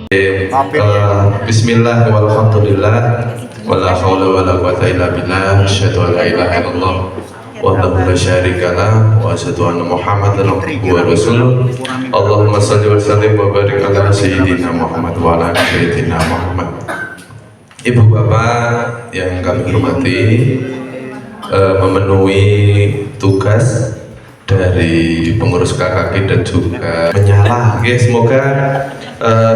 Bismillah walhamdulillah wala haula wala quwata illa billah asyhadu an la ilaha illallah wahdahu la syarika lah wa asyhadu anna muhammadan abduhu wa rasuluh. Allahumma shalli wa sallim wa barik ala sayyidina Muhammad wa ala ali sayyidina Muhammad. Ibu bapak yang kami hormati, memenuhi tugas dari pengurus KKG dan juga menyala. Oke, semoga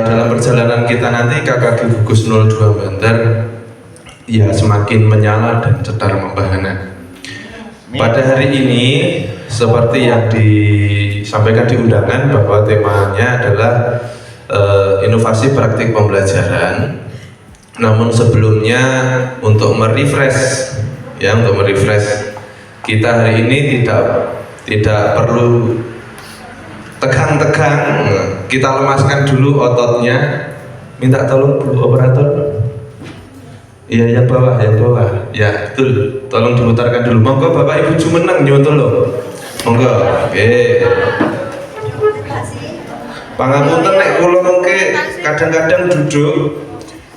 dalam perjalanan kita nanti KKG Gugus 02 Bantar ya semakin menyala dan cetar membahana. Pada hari ini seperti yang disampaikan di undangan bahwa temanya adalah inovasi praktik pembelajaran. Namun sebelumnya untuk merefresh kita hari ini tidak perlu tegang-tegang, kita lemaskan dulu ototnya. Minta tolong Bu Operator. Iya, yang bawah. Ya, betul. Tolong dimutarkan dulu. Monggo Bapak Ibu jumeneng nyontoh loh. Monggo. Oke. Pangapunten nek kula mengke kadang-kadang duduk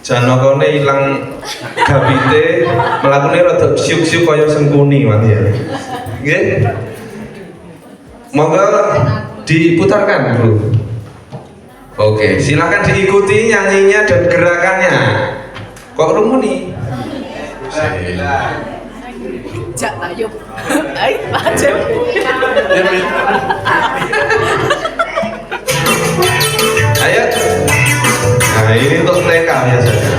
janokone ilang gabite, mlakune rada syuk-syuk kaya sengkuni mati ya. Nggih. Monggo diputarkan dulu. Oke, silakan diikuti nyanyinya dan gerakannya. Kok rumuni? Jak tayo. Ay, macam. Ayo. Nah, ini untuk TK biasanya.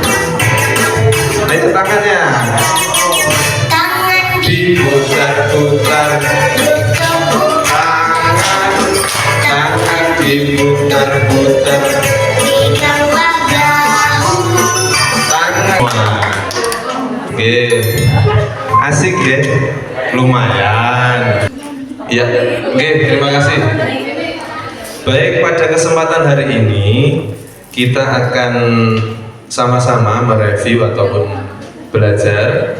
Ayo tangannya. Tangan diputar-putar. Tangan diputar-putar. Oke, asik ya, lumayan. Ya, oke, terima kasih. Baik, pada kesempatan hari ini kita akan sama-sama mereview ataupun belajar.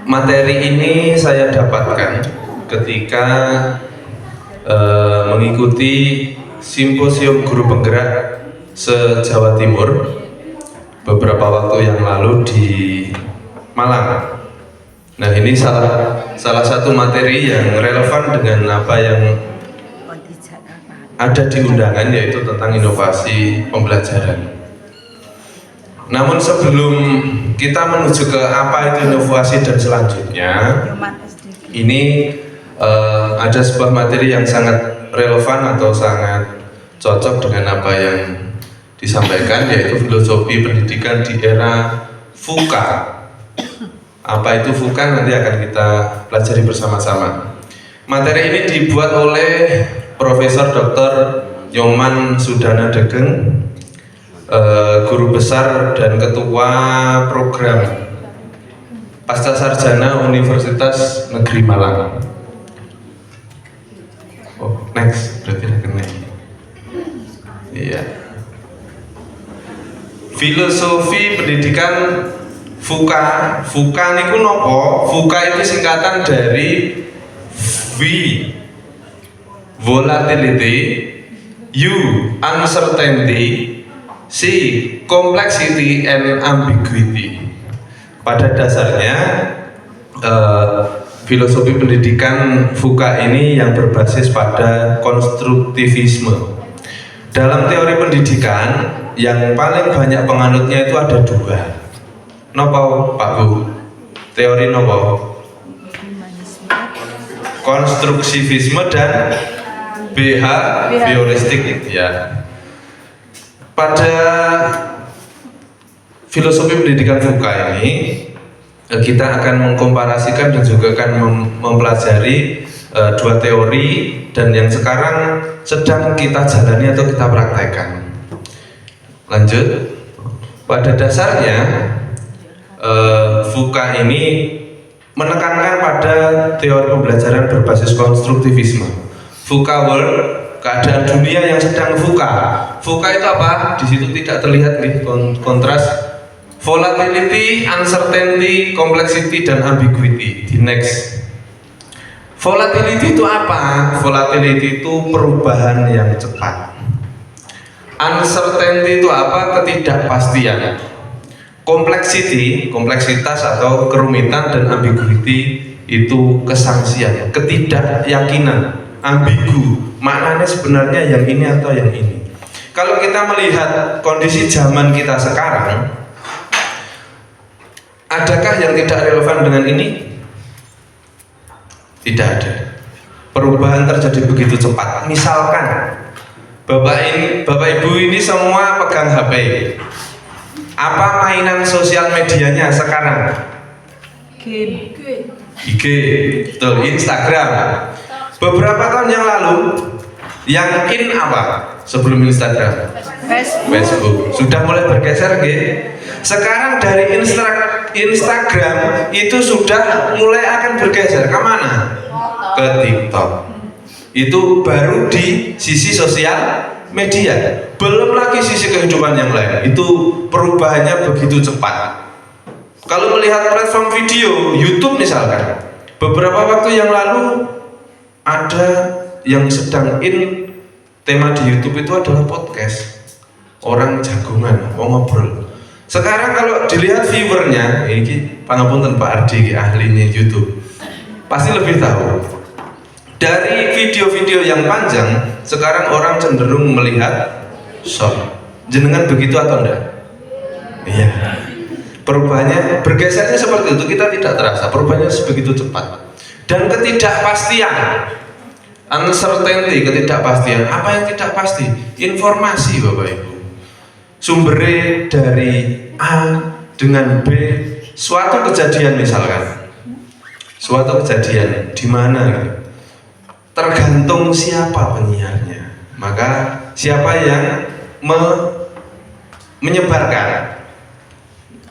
Materi ini saya dapatkan ketika mengikuti simposium guru penggerak se-Jawa Timur beberapa waktu yang lalu di Malang. Nah, ini salah satu materi yang relevan dengan apa yang ada di undangan, yaitu tentang inovasi pembelajaran. Namun sebelum kita menuju ke apa itu inovasi dan selanjutnya, ini ada sebuah materi yang sangat relevan atau sangat cocok dengan apa yang disampaikan, yaitu filosofi pendidikan di era VUCA. Apa itu VUCA nanti akan kita pelajari bersama-sama. Materi ini dibuat oleh Profesor Dr. Nyoman Sudana Degeng, guru besar dan ketua program Pasca Sarjana Universitas Negeri Malang. Oh, next, berarti next. Iya. Filosofi pendidikan VUCA. VUCA niku nopo? VUCA itu singkatan dari V, volatility, U, uncertainty, C, complexity and ambiguity. Pada dasarnya filosofi pendidikan VUCA ini yang berbasis pada konstruktivisme. Dalam teori pendidikan yang paling banyak penganutnya itu ada dua. Nopo Pak Bu? Teori nopo? Konstruktivisme dan behavioristik ya. Pada filosofi pendidikan VUCA ini kita akan mengkomparasikan dan juga akan mempelajari dua teori dan yang sekarang sedang kita jalani atau kita praktekkan. Lanjut, pada dasarnya VUCA ini menekankan pada teori pembelajaran berbasis konstruktivisme. VUCA world, keadaan dunia yang sedang VUCA. VUCA itu apa? Di situ tidak terlihat nih kontras. Volatility, uncertainty, complexity, dan ambiguity. Di next. Volatility itu apa? Volatility itu perubahan yang cepat. Uncertainty itu apa? Ketidakpastian. Kompleksitas atau kerumitan, dan ambiguity itu kesangsian, ketidakyakinan, ambigu. Maknanya sebenarnya yang ini atau yang ini. Kalau kita melihat kondisi zaman kita sekarang, adakah yang tidak relevan dengan ini? Tidak ada. Perubahan terjadi begitu cepat. Misalkan Bapak Ibu ini semua pegang HP. Apa mainan sosial medianya sekarang? Game. IG, betul, Instagram. Beberapa tahun yang lalu, yang in apa sebelum Instagram? Facebook. Sudah mulai bergeser, sekarang dari Instagram itu sudah mulai akan bergeser kemana? Ke TikTok. Itu baru di sisi sosial media, belum lagi sisi kehidupan yang lain. Itu perubahannya begitu cepat. Kalau melihat platform video YouTube misalkan, beberapa waktu yang lalu ada yang sedang in, tema di YouTube itu adalah podcast. Orang jagongan mau ngobrol. Sekarang kalau dilihat viewernya, ini pangapunten Pak Ardi, ahlinya YouTube, pasti lebih tahu. Dari video-video yang panjang, sekarang orang cenderung melihat short. Jenengan begitu atau enggak? Iya. Perubahannya bergesernya seperti itu, kita tidak terasa. Perubahannya sebegitu cepat. Dan ketidakpastian, uncertainty, ketidakpastian. Apa yang tidak pasti? Informasi, Bapak Ibu. Sumbernya dari A dengan B, suatu kejadian misalkan. Suatu kejadian di mana gitu. Tergantung siapa penyiarnya, maka siapa yang menyebarkan.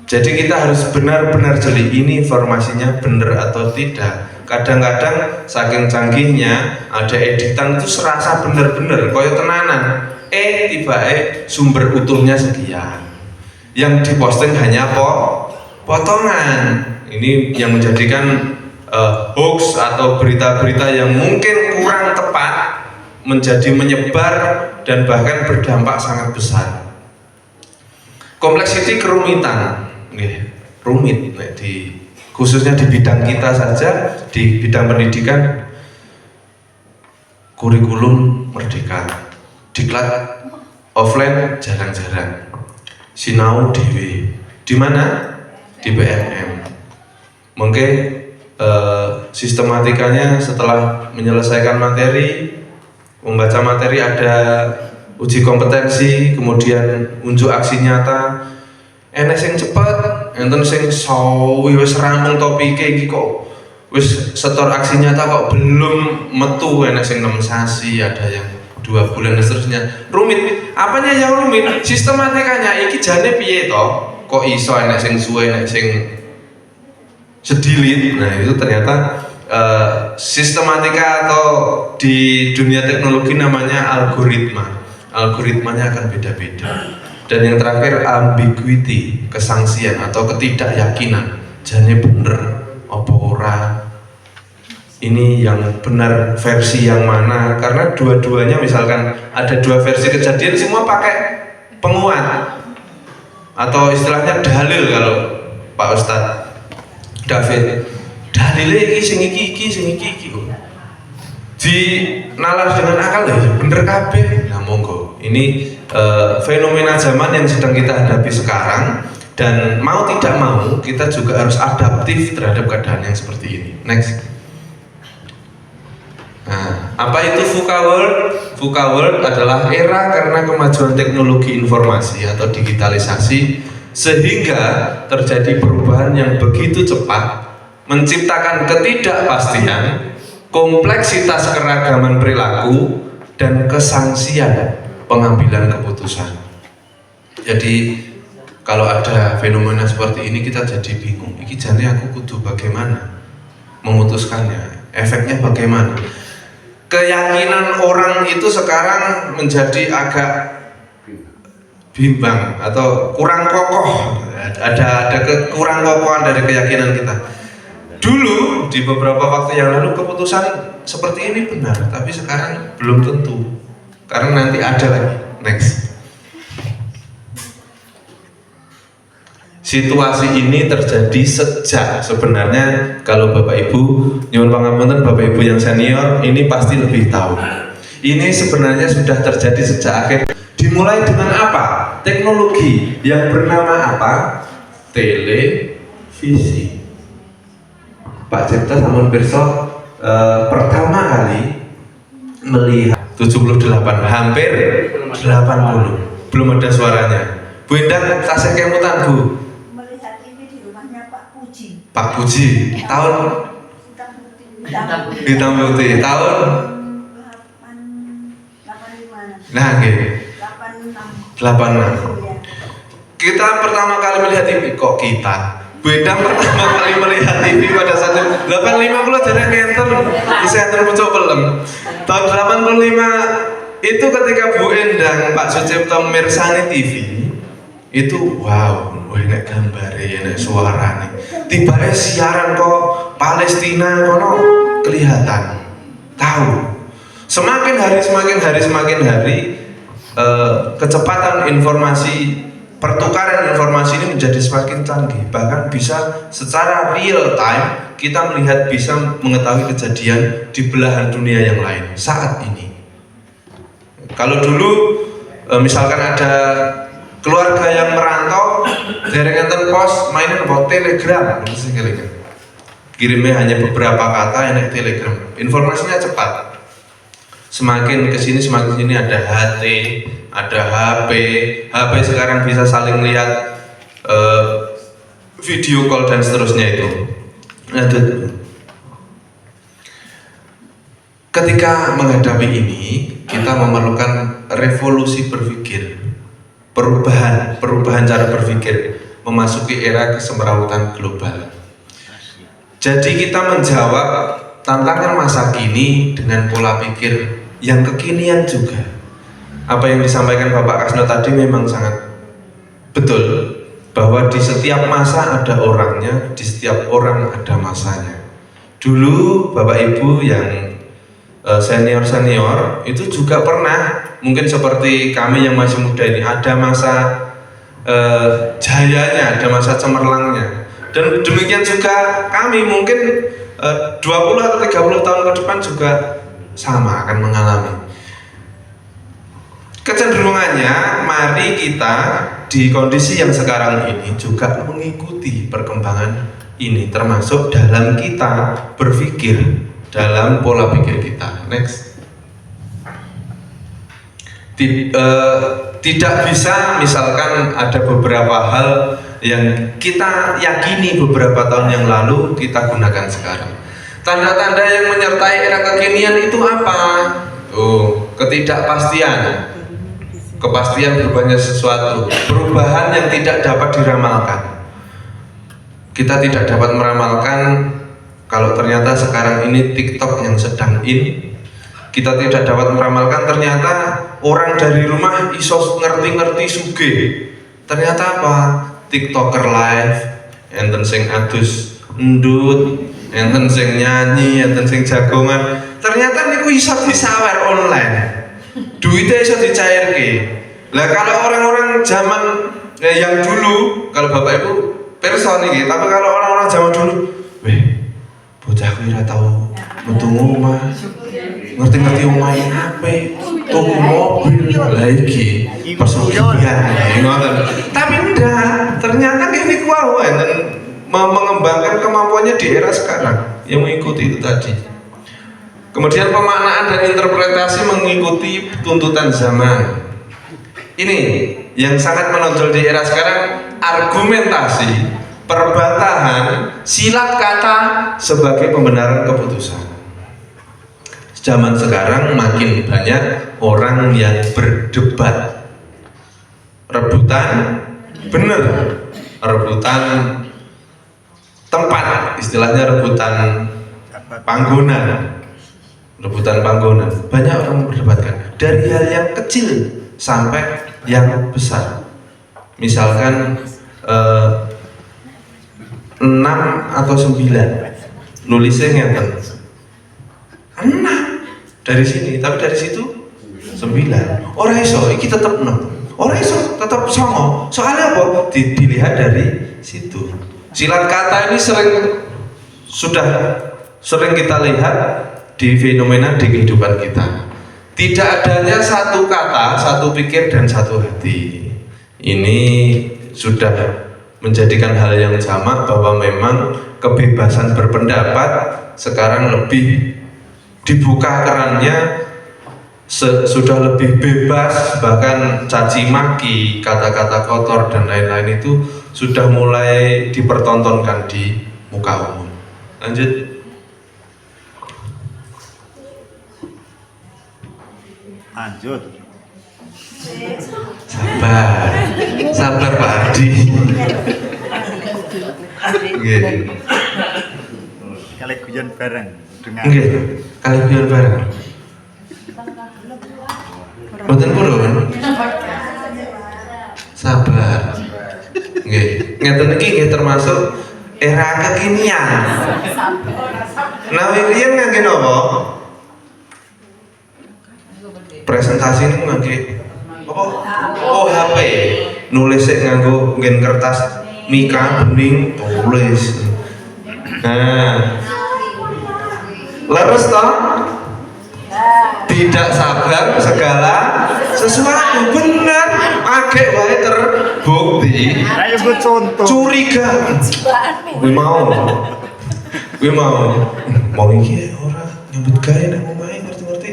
Jadi kita harus benar-benar jeli, ini informasinya benar atau tidak. Kadang-kadang saking canggihnya ada editan itu serasa benar-benar, koyo tenanan. Tiba sumber utuhnya sekian, yang diposting hanya potongan. Ini yang menjadikan hoax atau berita-berita yang mungkin kurang tepat menjadi menyebar dan bahkan berdampak sangat besar. Kompleksiti kerumitan, rumit, khususnya di bidang kita saja, di bidang pendidikan. Kurikulum merdeka, diklat offline jarang-jarang, sinau dewe, di mana? Di PMM. Mungkin sistematikanya setelah menyelesaikan materi, membaca materi, ada uji kompetensi, kemudian unjuk aksi nyata. Enek sing cepet, enten sing sawi wis rampung topike iki kok wis setor aksi nyata kok belum metu, enek sing 6 sasi, ada yang 2 bulan dan seterusnya. Rumit. Apanya yang rumit? Sistematikanya iki jane piye toh? Kok iso enek sing suwe, enek sing sedilit. Nah itu ternyata sistematika atau di dunia teknologi namanya algoritma. Algoritmanya akan beda-beda. Dan yang terakhir ambiguity, kesangsian atau ketidakyakinan. Jane bener apa ora? Ini yang benar versi yang mana? Karena dua-duanya misalkan ada 2 versi kejadian, semua pakai penguat atau istilahnya dalil kalau Pak Ustadz David, dalile iki sing iki di nalar dengan akal ya bener kabeh. Nah monggo, ini fenomena zaman yang sedang kita hadapi sekarang, dan mau tidak mau kita juga harus adaptif terhadap keadaan yang seperti ini. Next. Nah, apa itu VUCA World? VUCA World adalah era karena kemajuan teknologi informasi atau digitalisasi, sehingga terjadi perubahan yang begitu cepat, menciptakan ketidakpastian, kompleksitas keragaman perilaku, dan kesangsian pengambilan keputusan. Jadi kalau ada fenomena seperti ini kita jadi bingung, iki jane aku kudu bagaimana memutuskannya, efeknya bagaimana. Keyakinan orang itu sekarang menjadi agak bimbang atau kurang kokoh. Ada kurang kokohan dari keyakinan kita. Dulu di beberapa waktu yang lalu keputusan seperti ini benar, tapi sekarang belum tentu, karena nanti ada lagi. Next. Situasi ini terjadi sejak, sebenarnya kalau Bapak Ibu nyuwun pangapunten, Bapak Ibu yang senior ini pasti lebih tahu. Ini sebenarnya sudah terjadi sejak akhir. Dimulai dengan apa? Teknologi yang bernama apa? Televisi. Pak Cipta sampun pirsa pertama kali melihat 78, hampir 80. Belum ada suaranya. Bu Endang tasih kemutan Bu. Melihat ini di rumahnya Pak Puji. Pak Puji, tahun hitam putih, tahun 85. nah gitu, 86. 86. Kita pertama kali melihat TV, kok kita? Bu Endang pertama kali melihat TV pada saat 85 kula jane ngenter, bisa enter muncul film. Tahun 85 itu ketika Bu Endang, Pak Sucipto mirsani TV, itu wow, enak gambarnya, enak suaranya. Tiba-tiba siaran kok Palestina kono kelihatan, tahu. Semakin hari kecepatan informasi, pertukaran informasi ini menjadi semakin canggih. Bahkan bisa secara real time kita melihat, bisa mengetahui kejadian di belahan dunia yang lain saat ini. Kalau dulu misalkan ada keluarga yang merantau, dereng-enten pos, mainin apa telegram, kirimnya hanya beberapa kata, enak telegram, informasinya cepat. Semakin kesini ada HT, ada HP sekarang bisa saling lihat video call dan seterusnya itu. Lanjut. Ketika menghadapi ini, kita memerlukan revolusi berpikir, perubahan cara berpikir, memasuki era kesemrawutan global. Jadi kita menjawab tantangan masa kini dengan pola pikir yang kekinian juga. Apa yang disampaikan Bapak Kasno tadi memang sangat betul, bahwa di setiap masa ada orangnya, di setiap orang ada masanya. Dulu Bapak Ibu yang senior itu juga pernah, mungkin seperti kami yang masih muda ini, ada masa jayanya, ada masa cemerlangnya. Dan demikian juga kami mungkin 20 atau 30 tahun ke depan juga sama akan mengalami. Kecenderungannya, mari kita di kondisi yang sekarang ini juga mengikuti perkembangan ini, termasuk dalam kita berpikir, dalam pola pikir kita. Next. Tidak bisa misalkan ada beberapa hal yang kita yakini beberapa tahun yang lalu kita gunakan sekarang. Tanda-tanda yang menyertai era kekinian itu apa? Ketidakpastian, kepastian berubahnya sesuatu, perubahan yang tidak dapat diramalkan. Kita tidak dapat meramalkan kalau ternyata sekarang ini TikTok yang sedang in. Kita tidak dapat meramalkan ternyata orang dari rumah iso ngerti-ngerti suge. Ternyata apa? TikToker live, enten sing adus endut, enten sing nyanyi, enten sing jagongan. Ternyata niku iso disawer online. Duitnya iso dicairke. Lah kalau orang-orang zaman yang dulu, kalau Bapak Ibu pirsa niki, tapi kalau orang-orang zaman dulu, weh, bocah kuwi ora tau metu omah. Ngerti-ngerti omahe HP, tuku mobil, lah iki pesugihan ngoten. Tapi enggak, ternyata ini kuwi enten mengembangkan kemampuannya di era sekarang yang mengikuti itu tadi. Kemudian pemaknaan dan interpretasi mengikuti tuntutan zaman. Ini yang sangat menonjol di era sekarang, argumentasi, perbantahan, silat kata sebagai pembenaran keputusan. Zaman sekarang makin banyak orang yang berdebat, rebutan bener, rebutan tempat, istilahnya rebutan panggonan. Banyak orang berdebatkan dari hal yang kecil sampai yang besar. Misalkan 6 atau 9, nulisnya ngeten 6 dari sini, tapi dari situ 9. Orang iso, iki tetep 6. Orang iso tetap songo. Soalnya apa? Dilihat dari situ. Silat kata ini sudah sering kita lihat di fenomena di kehidupan kita. Tidak adanya satu kata, satu pikir dan satu hati. Ini sudah menjadikan hal yang jamak bahwa memang kebebasan berpendapat sekarang lebih dibuka kerannya, sudah lebih bebas, bahkan caci maki, kata-kata kotor dan lain-lain itu sudah mulai dipertontonkan di muka umum. Lanjut. Lanjut. Sabar Pak Ardi. Nggih. Kali guyon bareng dengan Nggih, kali biar bareng. Mboten purun. Sabar. Nggih, ngeten iki nggih termasuk era kekinian. Nah, riyen ngangge napa? Presentasi ini ngangge apa? Oh, HP. Nulis sik nganggo nggen kertas mika bening tulis. Nah, leres toh? Tidak sabar segala sesuatu, benar. Agek wae terbukti. ayo gue contoh. Curiga. Gue mau iki ora nyambut gawe nang omahe ngerti-ngerti.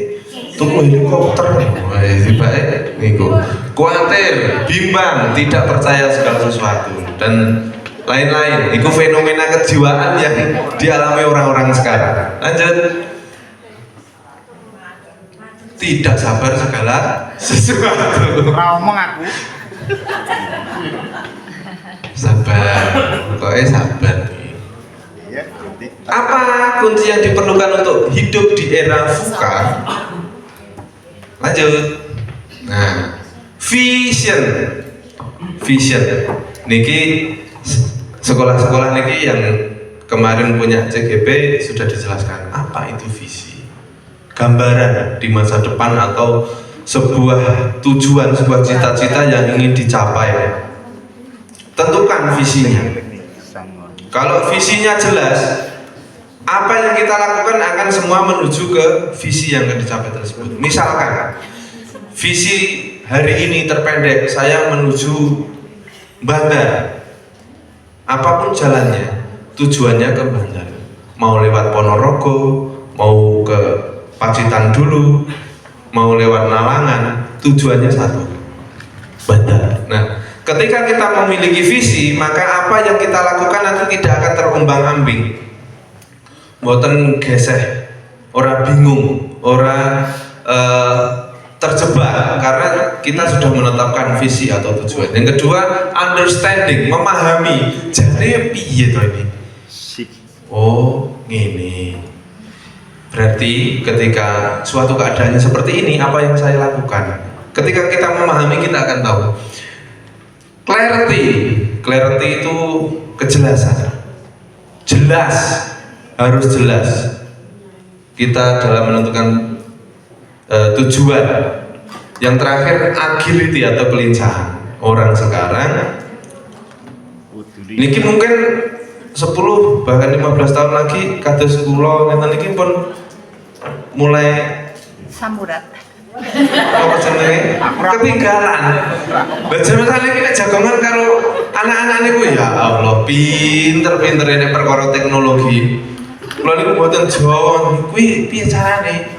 Tuku helikopter. Wah, iki bae niku. Kuatir, bimbang, tidak percaya segala sesuatu dan lain-lain. Itu fenomena kejiwaan yang dialami orang-orang sekarang. Lanjut. Tidak sabar segala sesuatu. Ngomong aku. Sabar, pokoknya sabar. Iya, jadi Apa kunci yang diperlukan untuk hidup di era VUCA? Lanjut. Nah, vision. Niki sekolah-sekolah niki yang kemarin punya CGP sudah dijelaskan apa itu visi. Gambaran di masa depan atau sebuah tujuan, sebuah cita-cita yang ingin dicapai. Tentukan visinya. Kalau visinya jelas, apa yang kita lakukan akan semua menuju ke visi yang akan dicapai tersebut. Misalkan visi hari ini terpendek, saya menuju Bandar. Apapun jalannya, tujuannya ke Bandar. Mau lewat Ponorogo, mau ke Pacitan dulu, mau lewat Nalangan, tujuannya satu, Bandar. Nah, ketika kita memiliki visi, maka apa yang kita lakukan nanti tidak akan terombang-ambing. Mboten geseh, orang bingung, orang terjebak karena kita sudah menetapkan visi atau tujuan. Yang kedua, understanding, memahami. Jadi piye to ini? Oh, gini. Berarti ketika suatu keadaannya seperti ini, apa yang saya lakukan? Ketika kita memahami, kita akan tahu. Clarity itu kejelasan. Jelas, harus jelas. Kita dalam menentukan tujuan. Yang terakhir, agility atau kelincahan. Orang sekarang niki mungkin 10 bahkan 15 tahun lagi kados kula ngeten niki pun mulai Samurat. apa jenenge ketinggalan. Baca misalnya kita jagongan karo anak-anak niku ya Allah pinter ini perkara teknologi. Kula niku mboten Jawa kuwi piye carane?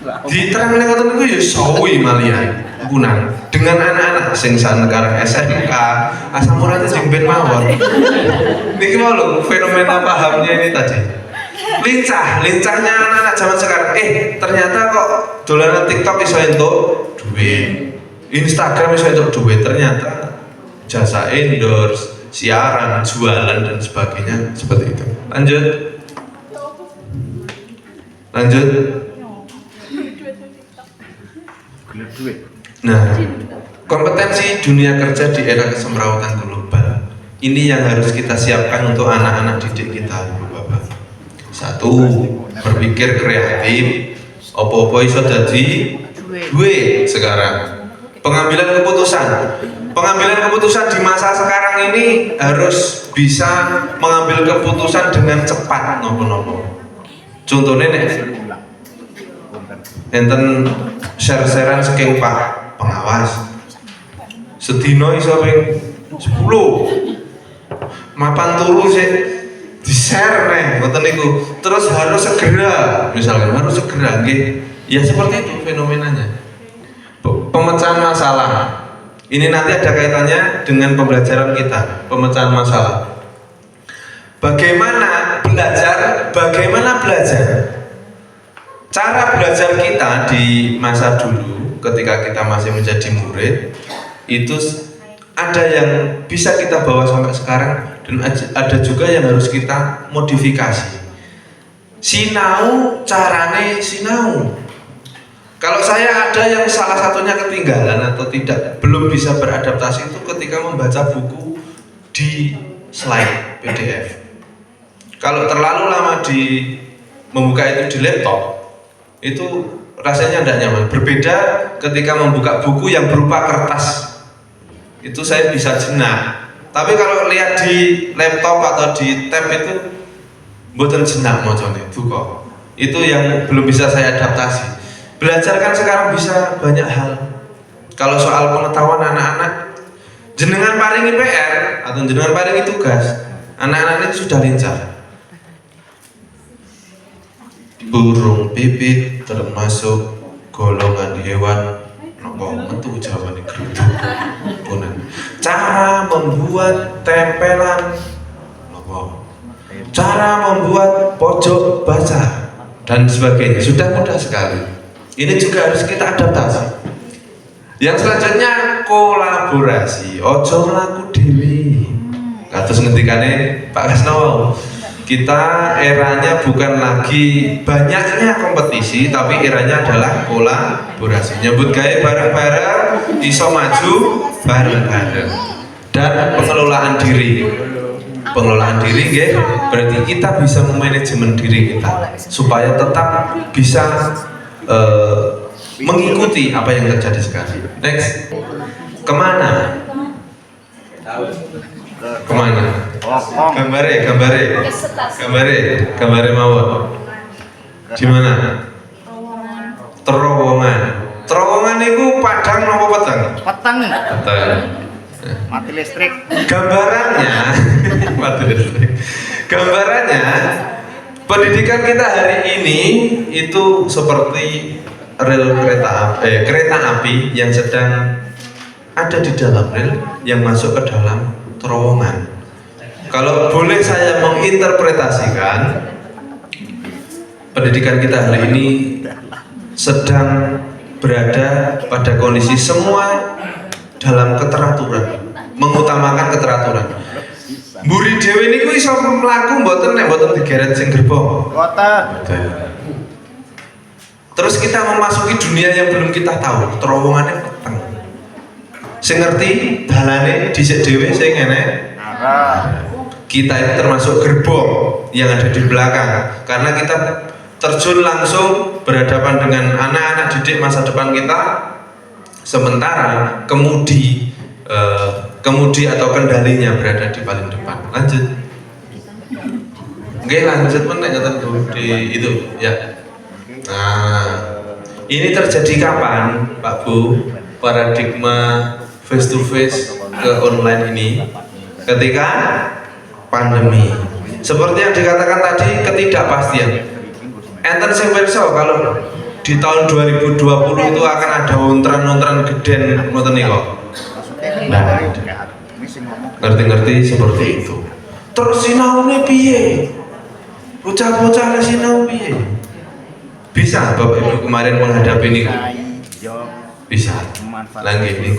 Diterangane ngoten niku ya sawi malian kunang dengan anak-anak sing sekarang SMK asam uratnya sing ben mawon. Niki mau lho fenomena pahamnya ini tadi. Lincahnya anak-anak zaman sekarang. Ternyata kok dolanan TikTok iso entuk duit. Instagram iso entuk duit, ternyata jasa endorse, siaran, jualan dan sebagainya seperti itu. Lanjut. Nah, kompetensi dunia kerja di era kesemrawutan global ini yang harus kita siapkan untuk anak-anak didik kita, Bapak. Satu, berpikir kreatif. Opo-opo iso jadi duit sekarang. Pengambilan keputusan. Pengambilan keputusan di masa sekarang ini harus bisa mengambil keputusan dengan cepat nopo-nopo. Contohnya nih, enten share-sharean saking Pak pengawas. Sedino iso ping 10. Mapan turu sih di-share nih, ngoten niku. Terus harus segera, misalkan harus segera nggih. Ya seperti itu fenomenanya. Pemecahan masalah ini nanti ada kaitannya dengan pembelajaran kita. Pemecahan masalah, bagaimana belajar, cara belajar kita di masa dulu ketika kita masih menjadi murid itu ada yang bisa kita bawa sampai sekarang dan ada juga yang harus kita modifikasi. Sinau, carane sinau. Kalau saya ada yang salah satunya ketinggalan atau belum bisa beradaptasi itu ketika membaca buku di slide PDF. Kalau terlalu lama membuka itu di laptop, itu rasanya tidak nyaman. Berbeda ketika membuka buku yang berupa kertas, itu saya bisa jenak. Tapi kalau lihat di laptop atau di tab itu, mboten jenak macamnya buka. Itu yang belum bisa saya adaptasi. Belajar kan sekarang bisa banyak hal. Kalau soal pengetahuan anak-anak, jenengan paringi PR atau jenengan paringi tugas, anak-anak itu sudah lincah. Burung pipit termasuk golongan hewan nopo metu jawane geruduk. Cara membuat tempelan nopo? Cara membuat pojok baca dan sebagainya sudah mudah sekali. Ini juga harus kita adaptasi. Yang selanjutnya kolaborasi. Ojo laku dewi. Kados ngendikane Pak Kasno. Kita eranya bukan lagi banyaknya kompetisi, tapi eranya adalah kolaborasi. Nyebut gawe bareng-bareng, iso maju bareng-bareng. Dan pengelolaan diri. Pengelolaan diri nggih, berarti kita bisa memanajemen diri kita supaya tetap bisa mengikuti apa yang terjadi sekarang. Next, kemana? Gambare mawon. Di mana? Terowongan itu padang nopo peteng? Peteng. Peteng. Mati listrik. Gambarannya, pendidikan kita hari ini itu seperti rel kereta api yang sedang ada di dalam rel yang masuk ke dalam terowongan. Kalau boleh saya menginterpretasikan, pendidikan kita hari ini sedang berada pada kondisi semua dalam keteraturan, mengutamakan keteraturan. Mburi dhewe niku iso mlaku mboten nek mboten digeret sing gerbong. Mboten. Terus kita memasuki dunia yang belum kita tahu, terowongannya peteng. Sing ngerti dalane dhisik dhewe sing enek arah. Kita ini termasuk gerbong yang ada di belakang karena kita terjun langsung berhadapan dengan anak-anak didik masa depan kita, sementara kemudi atau kendalinya berada di paling depan. Lanjut. Oke, lanjut meneh di itu ya. Nah, ini terjadi kapan, Pak Bu? Paradigma face to face ke online ini ketika pandemi. Seperti yang dikatakan tadi, ketidakpastian. Enten sing pirsa kalau di tahun 2020 itu akan ada ontran-ontran geden ngoten niku. Nah, ngerti-ngerti seperti itu. Terus sinaune piye? Bocah-bocah sinau piye? Bisa Bapak Ibu kemarin menghadapi ini? Bisa. Lagi ini.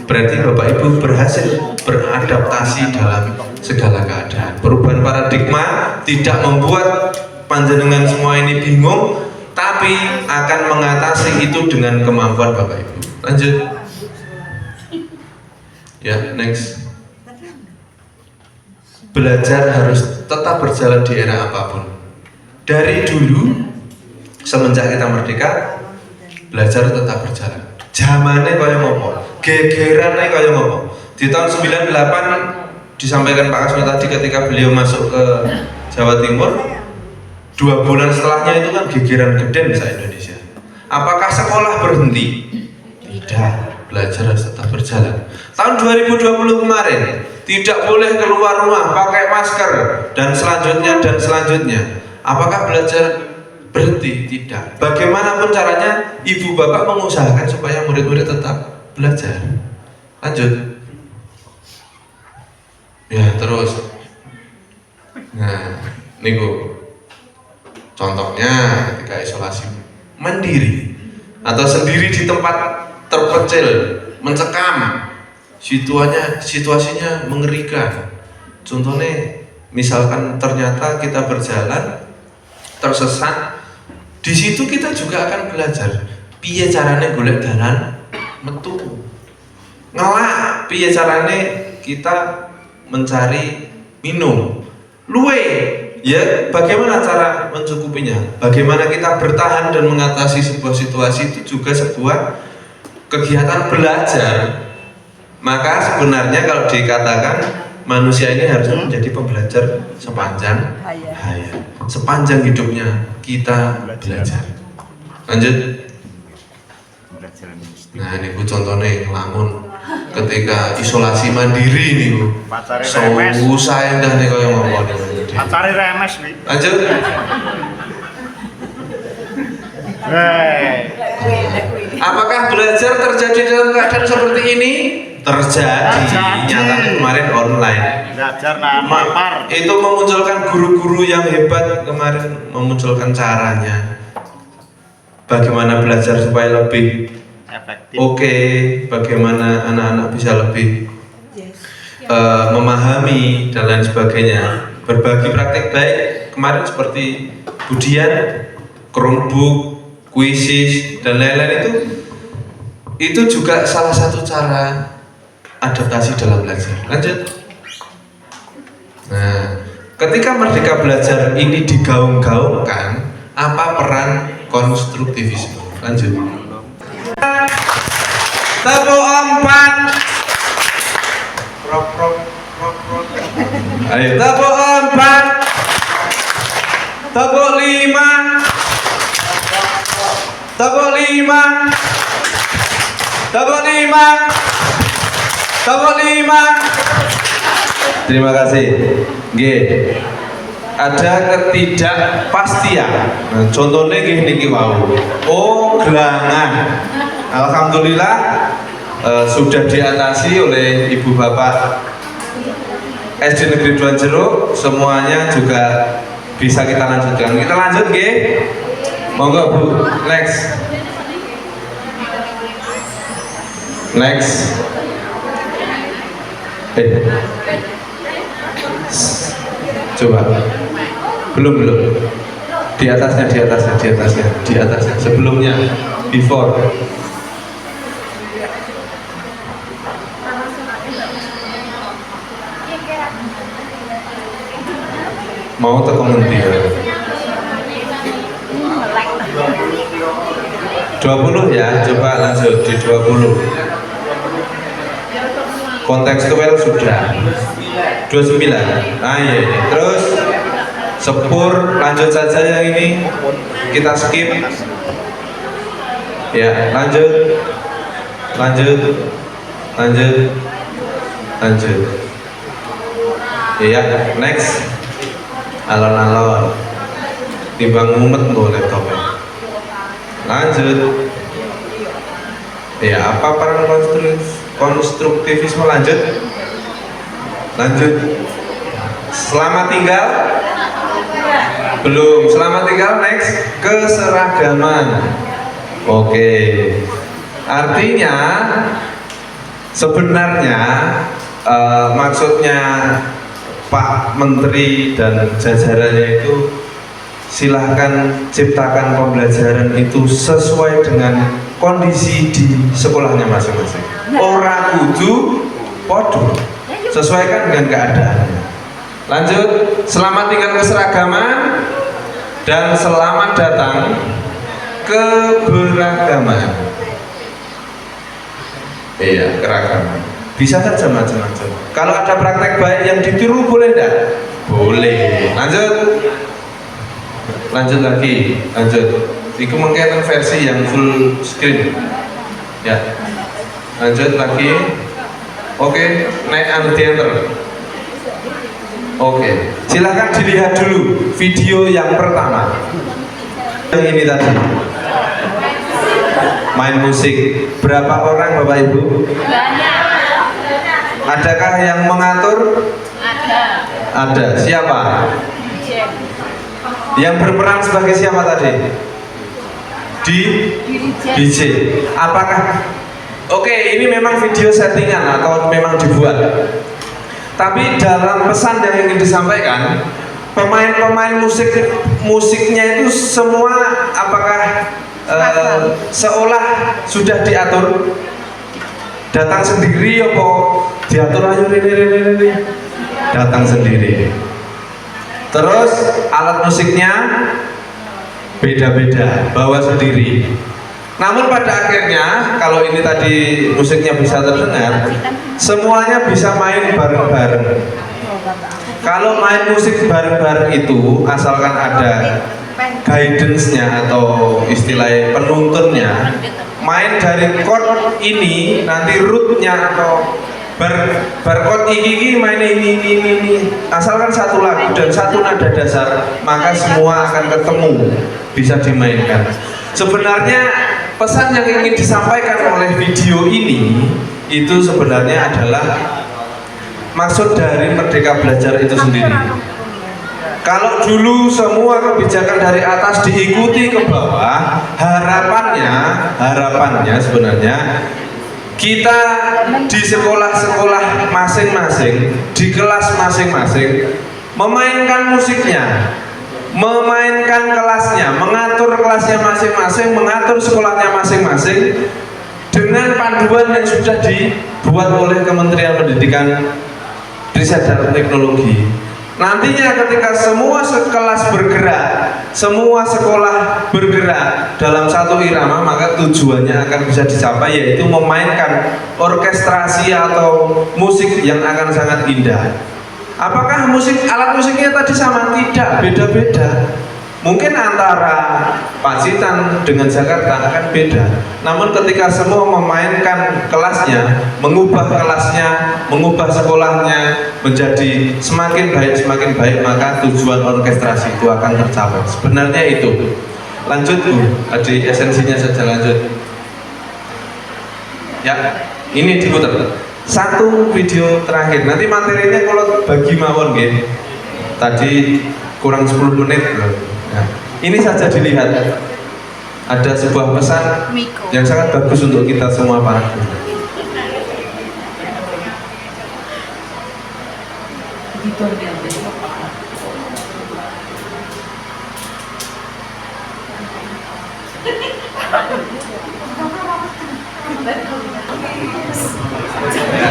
Berarti Bapak Ibu berhasil beradaptasi dalam segala keadaan. Perubahan paradigma tidak membuat panjenengan semua ini bingung, tapi akan mengatasi itu dengan kemampuan Bapak Ibu. Lanjut. Ya, next. Belajar harus tetap berjalan di era apapun. Dari dulu, semenjak kita merdeka, belajar tetap berjalan. Zamannya kaya ngopo? gegeran kaya ngopo. Di tahun 98 disampaikan Pak Kasno tadi ketika beliau masuk ke Jawa Timur, 2 bulan setelahnya itu kan gegeran geden se-Indonesia. Apakah sekolah berhenti? Tidak, belajar harus tetap berjalan. Tahun 2020 kemarin tidak boleh keluar rumah pakai masker dan selanjutnya. Apakah belajar berhenti? Tidak. Bagaimanapun caranya ibu bapak mengusahakan supaya murid-murid tetap belajar. Lanjut. Ya terus. Nah, niku contohnya ketika isolasi mandiri atau sendiri di tempat terpencil, mencekam, situasinya mengerikan. Contohnya, misalkan ternyata kita berjalan tersesat, di situ kita juga akan belajar piye carane golek dalan metu, ngelak piye carane kita mencari minum, luwe ya bagaimana cara mencukupinya, bagaimana kita bertahan dan mengatasi sebuah situasi, itu juga sebuah kegiatan belajar. Maka sebenarnya kalau dikatakan manusia ini harusnya menjadi pembelajar sepanjang hayat, sepanjang hidupnya kita belajar. Lanjut. Nah ini contohnya lamun ketika isolasi mandiri nih bu, susah indah nih kau yang ngomong nih. Pacari remes nih. Lanjut. Apakah belajar terjadi dalam keadaan seperti ini? Terjadi. Nyatanya kemarin online. Belajar napar. Itu memunculkan guru-guru yang hebat kemarin, memunculkan caranya. Bagaimana belajar supaya lebih Efektif. Oke, bagaimana anak-anak bisa lebih memahami dan lain sebagainya. Berbagi praktik baik kemarin seperti Budian, Chromebook, Quizzes dan lain-lain itu juga salah satu cara adaptasi dalam belajar. Lanjut. Nah, ketika Merdeka Belajar ini digaung-gaungkan, apa peran konstruktivisme? Lanjut. Tepuk 4. Ayo tepuk 4. Tepuk 5. Tepuk 5. Tepuk 5. Tepuk 5. Terima kasih. G. Ada ketidakpastian. Nah, contohnya gini niki wau. Oh, gelangan. Alhamdulillah sudah diatasi oleh ibu bapak SD Negeri Duan Jeruk, semuanya juga bisa kita lanjutkan. Kita lanjut, G. Monggo Bu, next. Coba. Belum. Di atasnya. Sebelumnya, before. Mau teko ngendi ya? 20 ya, coba lanjut di 20. Kontekstual sudah 29. Nah iya. Terus sepur, lanjut saja yang ini. Kita skip. Ya, lanjut. Ya, next. Alon-alon. Timbang mumet nggo laptopnya. Lanjut. Ya, apa peran konstruktivisme? Lanjut. Selamat tinggal. Belum. Selamat tinggal. Next. Keseragaman. Oke. Artinya sebenarnya maksudnya Pak Menteri dan jajarannya itu silahkan ciptakan pembelajaran itu sesuai dengan kondisi di sekolahnya masing-masing. Ora kudu podo, sesuaikan dengan keadaannya. Lanjut, selamat tinggal keseragaman dan selamat datang keberagaman. Iya, keragaman. Bisa saja macam-macam. Kalau ada praktek baik yang ditiru boleh enggak? Boleh. Lanjut lagi. Itu mungkin versi yang full screen. Ya. Lanjut lagi. Oke, naik enter. Oke, silahkan dilihat dulu video yang pertama. Yang ini tadi. Main musik. Berapa orang Bapak Ibu? Banyak. Adakah yang mengatur? Ada. Siapa? Yang berperan sebagai siapa tadi? DJ. Apakah? Oke, ini memang video settingan atau memang dibuat. Tapi dalam pesan yang ingin disampaikan, pemain-pemain musiknya itu semua apakah seolah sudah diatur? Datang sendiri apa diatur ayo ini datang sendiri. Terus alat musiknya beda-beda, bawa sendiri. Namun pada akhirnya kalau ini tadi musiknya bisa terdengar, semuanya bisa main bareng-bareng. Kalau main musik bareng-bareng itu asalkan ada guidance-nya atau istilah penuntunnya, main dari chord ini nanti root-nya atau bar chord ini main ini asalkan satu lagu dan satu nada dasar, maka semua akan ketemu, bisa dimainkan. Sebenarnya pesan yang ingin disampaikan oleh video ini itu sebenarnya adalah maksud dari Merdeka Belajar itu sendiri. Kalau dulu semua kebijakan dari atas diikuti ke bawah, harapannya sebenarnya kita di sekolah-sekolah masing-masing, di kelas masing-masing memainkan musiknya, memainkan kelasnya, mengatur kelasnya masing-masing, mengatur sekolahnya masing-masing dengan panduan yang sudah dibuat oleh Kementerian Pendidikan, Riset dan Teknologi. Nantinya ketika semua kelas bergerak, semua sekolah bergerak dalam satu irama, maka tujuannya akan bisa dicapai, yaitu memainkan orkestrasi atau musik yang akan sangat indah. Apakah alat musiknya tadi sama? Tidak, beda-beda. Mungkin antara Pacitan dengan Jakarta akan beda. Namun ketika semua memainkan kelasnya, mengubah kelasnya, mengubah sekolahnya menjadi semakin baik, maka tujuan orkestrasi itu akan tercapai. Sebenarnya itu. Lanjut Bu, adik esensinya saja lanjut. Ya, ini diputar. Satu video terakhir. Nanti materinya kalau bagi mawon nggih. Tadi kurang 10 menit belum. Nah, ini saja dilihat. Ada sebuah pesan yang sangat bagus untuk kita semua para guru.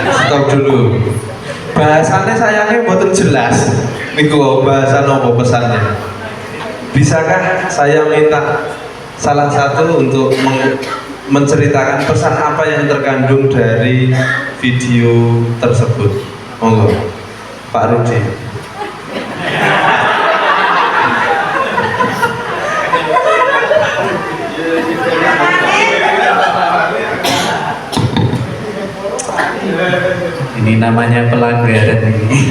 Stop dulu. Bahasannya sayangnya boten jelas. Niku bahasa nopo pesannya. Bisakah saya minta salah satu untuk menceritakan pesan apa yang terkandung dari video tersebut? Monggo, Pak Rudi. Ini namanya pelanggaran ini.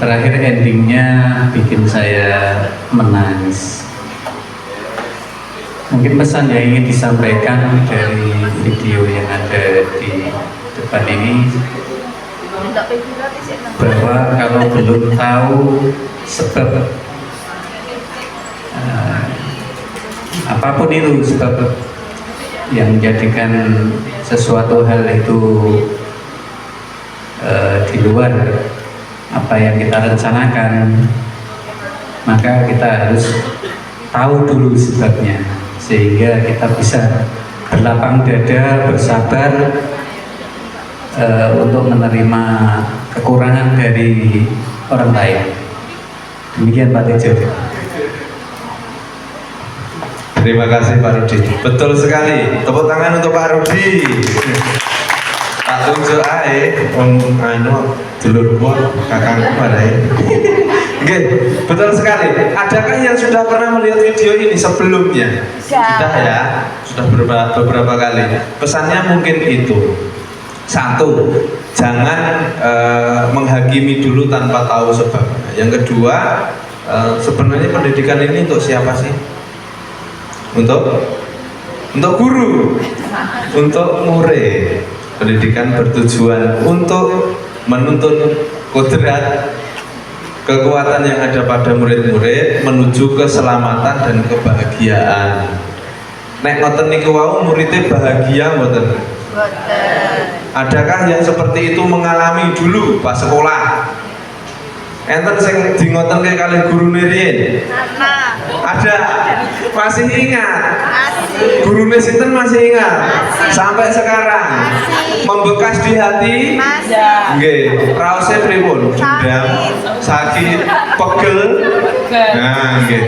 Terakhir endingnya bikin saya menangis. Mungkin pesan yang ingin disampaikan dari video yang ada di depan ini, bahwa kalau belum tahu sebab apapun itu, sebab yang menjadikan sesuatu hal itu di luar apa yang kita rencanakan, maka kita harus tahu dulu sebabnya, sehingga kita bisa berlapang dada, bersabar untuk menerima kekurangan dari orang lain. Demikian Pak Tejo. Terima kasih Pak Rudi. Betul sekali. Tepuk tangan untuk Pak Rudi. Tak tunjuk ae anu dulur gua kakangku padahal. Oke, betul sekali. Adakah yang sudah pernah melihat video ini sebelumnya? Sudah ya, sudah beberapa kali. Pesannya mungkin itu. Satu, jangan menghakimi dulu tanpa tahu sebabnya. Yang kedua, sebenarnya pendidikan ini untuk siapa sih? Untuk guru, untuk murid. Pendidikan bertujuan untuk menuntun kodrat kekuatan yang ada pada murid-murid menuju keselamatan dan kebahagiaan. Nek ngoten niku wau muridnya bahagia mboten? Adakah yang seperti itu mengalami dulu pas sekolah? Enten sing di ngoten kali gurune riyen? Ada. Masih ingat? Gurune sinten masih ingat? Sampai sekarang? Membekas di hati? Nggih. Raose pripun? Dendam, sakit, pegel? Nah, nggih.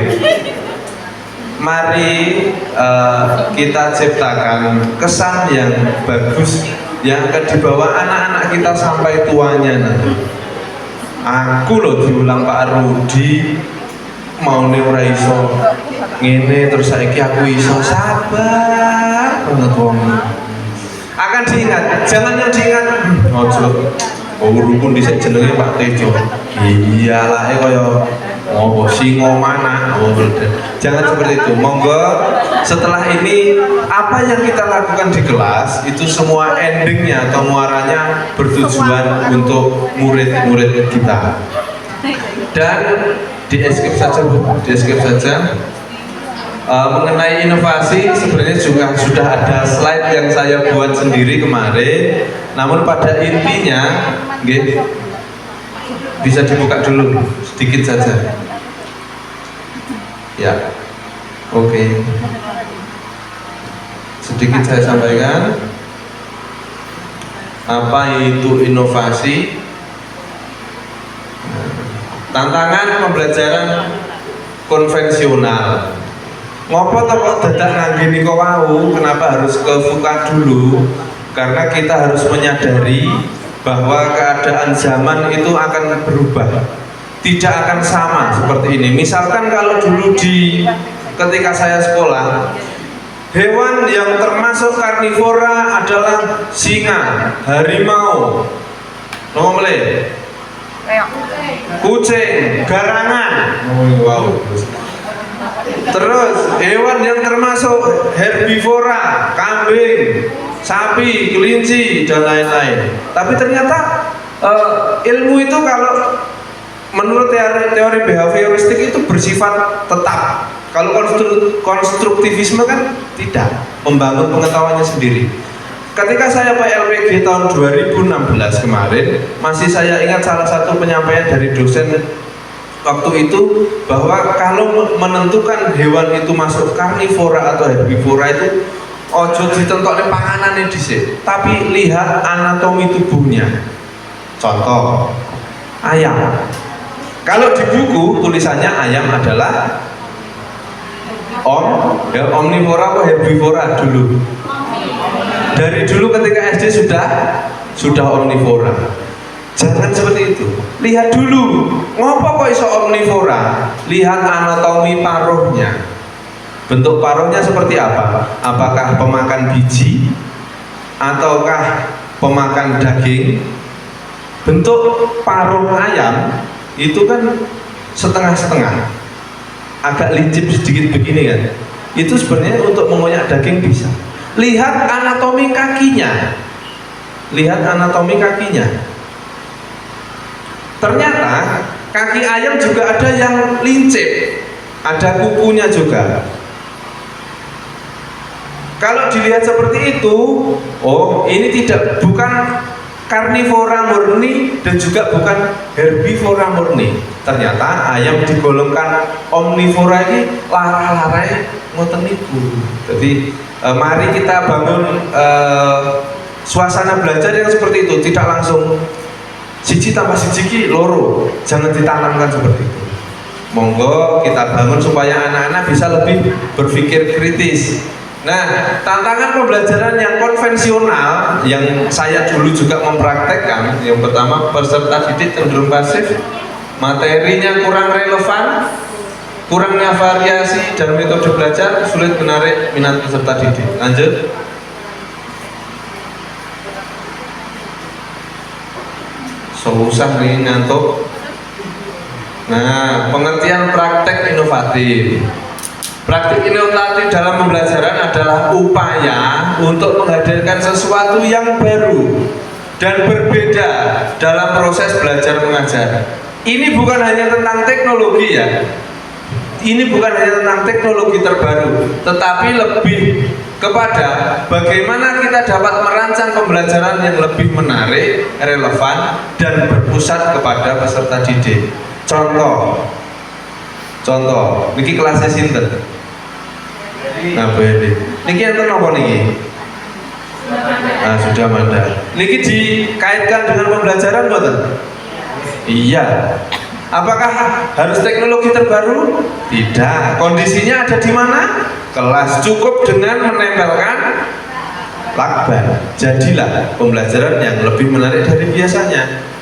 Mari kita ciptakan kesan yang bagus yang akan dibawa anak-anak kita sampai tuanya nanti. Aku loh diulang Pak Rudi mau ora iso ngene terus saiki aku iso, sabar banget wong. Akan diingat, jangan yang diingat ojo rukun dhisik jenenge Pak Tejo. Iyalah kaya ngopo singo mana. Jangan seperti itu. Monggo setelah ini apa yang kita lakukan di kelas itu semua endingnya atau muaranya bertujuan untuk murid-murid kita. Dan di skip saja Bu, di skip saja. Mengenai inovasi sebenarnya juga sudah ada slide yang saya buat sendiri kemarin. Namun pada intinya, bisa dibuka dulu sedikit saja. Ya, oke. Sedikit saya sampaikan. Apa itu inovasi? Tantangan pembelajaran konvensional. Ngopo to kok dadak ngangge nika wau? Kenapa harus ke FUKA dulu? Karena kita harus menyadari bahwa keadaan zaman itu akan berubah. Tidak akan sama seperti ini. Misalkan kalau dulu ketika saya sekolah, hewan yang termasuk karnivora adalah singa, harimau, kucing, garangan. Wow. Terus hewan yang termasuk herbivora, kambing, sapi, kelinci dan lain-lain. Tapi ternyata ilmu itu kalau menurut teori behavioristik itu bersifat tetap. Kalau konstruktivisme kan tidak, membangun pengetahuannya sendiri. Ketika saya PLPG tahun 2016 kemarin, masih saya ingat salah satu penyampaian dari dosen waktu itu bahwa kalau menentukan hewan itu masuk karnivora atau herbivora itu ojo ditentokne panganane dhisik, tapi lihat anatomi tubuhnya. Contoh, ayam. Kalau di buku tulisannya ayam adalah omnivora atau herbivora dulu. Dari dulu ketika SD sudah omnivora. Jangan seperti itu. Lihat dulu, ngopo kok iso omnivora? Lihat anatomi paruhnya. Bentuk paruhnya seperti apa? Apakah pemakan biji ataukah pemakan daging? Bentuk paruh ayam itu kan setengah-setengah, agak lincip sedikit begini kan. Itu sebenarnya untuk mengoyak daging bisa. Lihat anatomi kakinya. Lihat anatomi kakinya. Ternyata kaki ayam juga ada yang lincip, ada kukunya juga. Kalau dilihat seperti itu, oh ini bukan karnivora murni dan juga bukan herbivora murni. Ternyata ayam digolongkan omnivora ini lara-lara ngoten niku. Jadi mari kita bangun suasana belajar yang seperti itu, tidak langsung siji tambah siji ki loro, jangan ditanamkan seperti itu. Monggo kita bangun supaya anak-anak bisa lebih berpikir kritis. Nah, tantangan pembelajaran yang konvensional yang saya dulu juga mempraktekkan, yang pertama peserta didik cenderung pasif, materinya kurang relevan, kurangnya variasi dan metode belajar, sulit menarik minat peserta didik. Lanjut. Susah nih ngantuk. Nah, pengertian praktek inovatif. Praktik inovatif dalam pembelajaran adalah upaya untuk menghadirkan sesuatu yang baru dan berbeda dalam proses belajar mengajar. Ini bukan hanya tentang teknologi ya. Ini bukan hanya tentang teknologi terbaru, tetapi lebih kepada bagaimana kita dapat merancang pembelajaran yang lebih menarik, relevan, dan berpusat kepada peserta didik. Contoh, niki kelasnya sinten? Nah, boleh. Niki enten apa niki? Nah, sudah mandar. Niki dikaitkan dengan pembelajaran betul? Iya. Apakah harus teknologi terbaru? Tidak. Kondisinya ada di mana? Kelas. Cukup dengan menempelkan lakban. Jadilah pembelajaran yang lebih menarik dari biasanya.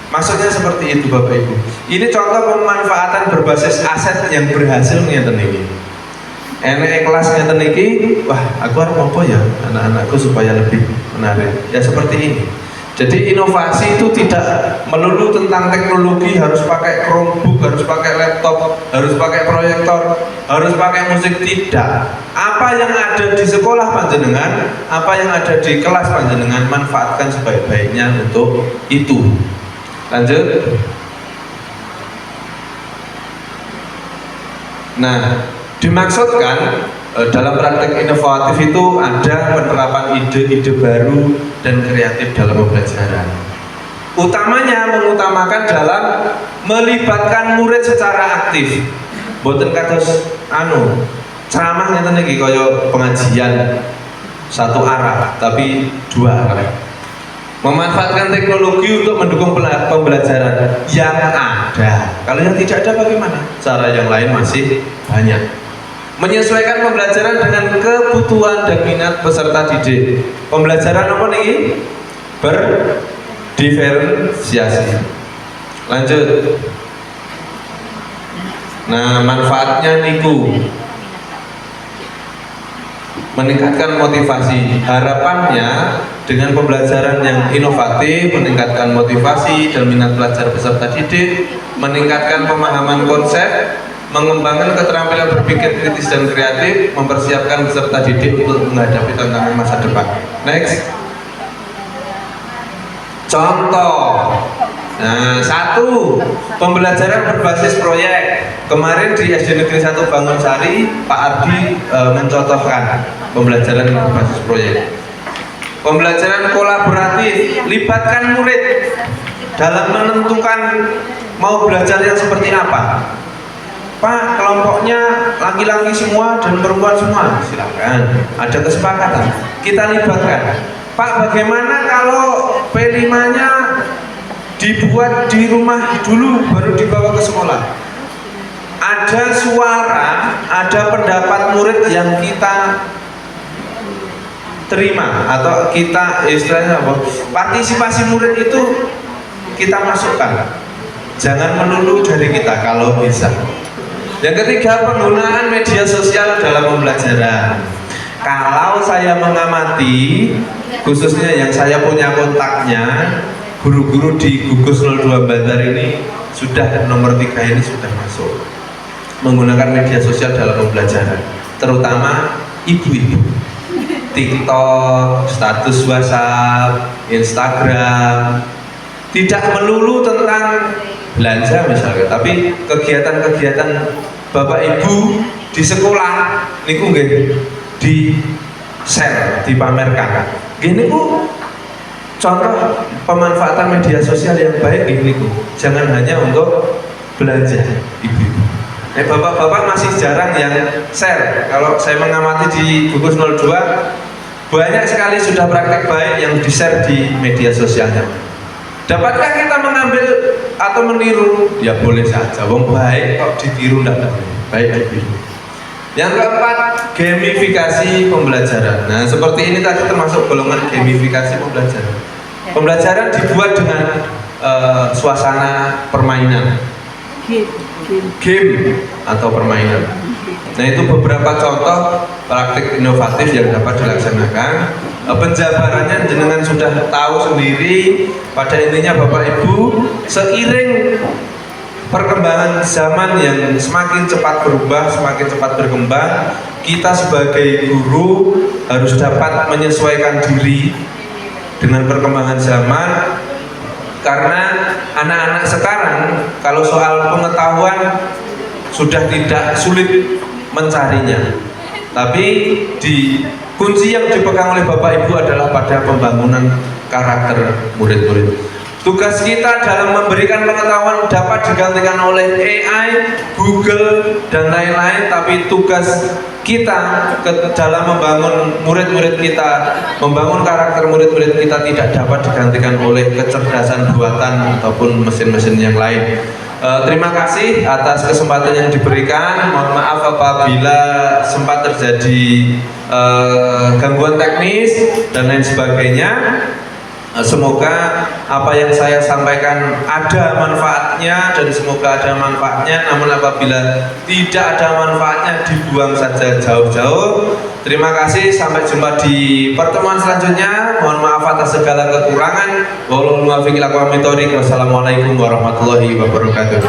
Maksudnya seperti itu Bapak Ibu. Ini contoh pemanfaatan berbasis aset yang berhasil ngeten iki. Enek kelas ngeten iki, wah aku harus apa ya anak-anakku supaya lebih menarik. Ya seperti ini. Jadi inovasi itu tidak melulu tentang teknologi, harus pakai Chromebook, harus pakai laptop, harus pakai proyektor, harus pakai musik, tidak. Apa yang ada di sekolah panjenengan, apa yang ada di kelas panjenengan, manfaatkan sebaik-baiknya untuk itu. Lanjut. Nah, dimaksudkan dalam praktek inovatif itu ada penerapan ide-ide baru dan kreatif dalam pembelajaran. Utamanya mengutamakan dalam melibatkan murid secara aktif. Boten kados ceramah ngeten iki kaya pengajian satu arah tapi dua arah. Memanfaatkan teknologi untuk mendukung pembelajaran yang ada. Kalau yang tidak ada bagaimana? Cara yang lain masih banyak. Menyesuaikan pembelajaran dengan kebutuhan dan minat peserta didik. Pembelajaran apa nih? Berdiferensiasi. Lanjut. Nah, manfaatnya niku meningkatkan motivasi. Harapannya dengan pembelajaran yang inovatif meningkatkan motivasi dan minat belajar peserta didik, meningkatkan pemahaman konsep, mengembangkan keterampilan berpikir kritis dan kreatif, mempersiapkan peserta didik untuk menghadapi tantangan masa depan. Next. Contoh. Nah, satu, pembelajaran berbasis proyek. Kemarin di SD Negeri 1 Bangunsari, Pak Ardi mencontohkan pembelajaran berbasis proyek. Pembelajaran kolaboratif, libatkan murid dalam menentukan mau belajar yang seperti apa. Pak, kelompoknya laki-laki semua dan perempuan semua, silakan. Ada kesepakatan, kita libatkan. Pak, bagaimana kalau P5-nya dibuat di rumah dulu, baru dibawa ke sekolah? Ada suara, ada pendapat murid yang kita terima atau kita istilahnya apa? Partisipasi murid itu kita masukkan. Jangan melulu dari kita kalau bisa. Yang ketiga, penggunaan media sosial dalam pembelajaran. Kalau saya mengamati, khususnya yang saya punya kontaknya, guru-guru di Gugus 02 Bantar ini sudah nomor 3 ini sudah masuk menggunakan media sosial dalam pembelajaran, terutama ibu-ibu. TikTok, status WhatsApp, Instagram, tidak melulu tentang belanja misalnya, tapi kegiatan-kegiatan Bapak Ibu di sekolah niku nggih di share, dipamerkan. Gini Bu, contoh pemanfaatan media sosial yang baik ini Bu. Jangan hanya untuk belanja ibu-ibu. Bapak-bapak masih jarang yang share. Kalau saya mengamati di Gugus 02, banyak sekali sudah praktek baik yang di-share di media sosialnya. Dapatkah kita mengambil atau meniru? Ya boleh saja, wong baik kok ditiru enggak baik ditiru. Yang keempat, gamifikasi pembelajaran. Nah, seperti ini tadi termasuk golongan gamifikasi pembelajaran. Pembelajaran dibuat dengan suasana permainan, game atau permainan. Nah, itu beberapa contoh praktik inovatif yang dapat dilaksanakan. Penjabarannya jenengan sudah tahu sendiri. Pada intinya Bapak Ibu, seiring perkembangan zaman yang semakin cepat berubah, semakin cepat berkembang, kita sebagai guru harus dapat menyesuaikan diri dengan perkembangan zaman. Karena anak-anak sekarang kalau soal pengetahuan sudah tidak sulit mencarinya, tapi kunci yang dipegang oleh Bapak Ibu adalah pada pembangunan karakter murid-murid. Tugas kita dalam memberikan pengetahuan dapat digantikan oleh AI, Google, dan lain-lain, tapi tugas kita dalam membangun murid-murid kita, membangun karakter murid-murid kita tidak dapat digantikan oleh kecerdasan buatan ataupun mesin-mesin yang lain. Terima kasih atas kesempatan yang diberikan. Mohon maaf apabila sempat terjadi gangguan teknis dan lain sebagainya. Semoga apa yang saya sampaikan ada manfaatnya dan semoga ada manfaatnya. Namun apabila tidak ada manfaatnya, dibuang saja jauh-jauh. Terima kasih, sampai jumpa di pertemuan selanjutnya. Mohon maaf atas segala kekurangan. Wassalamualaikum warahmatullahi wabarakatuh.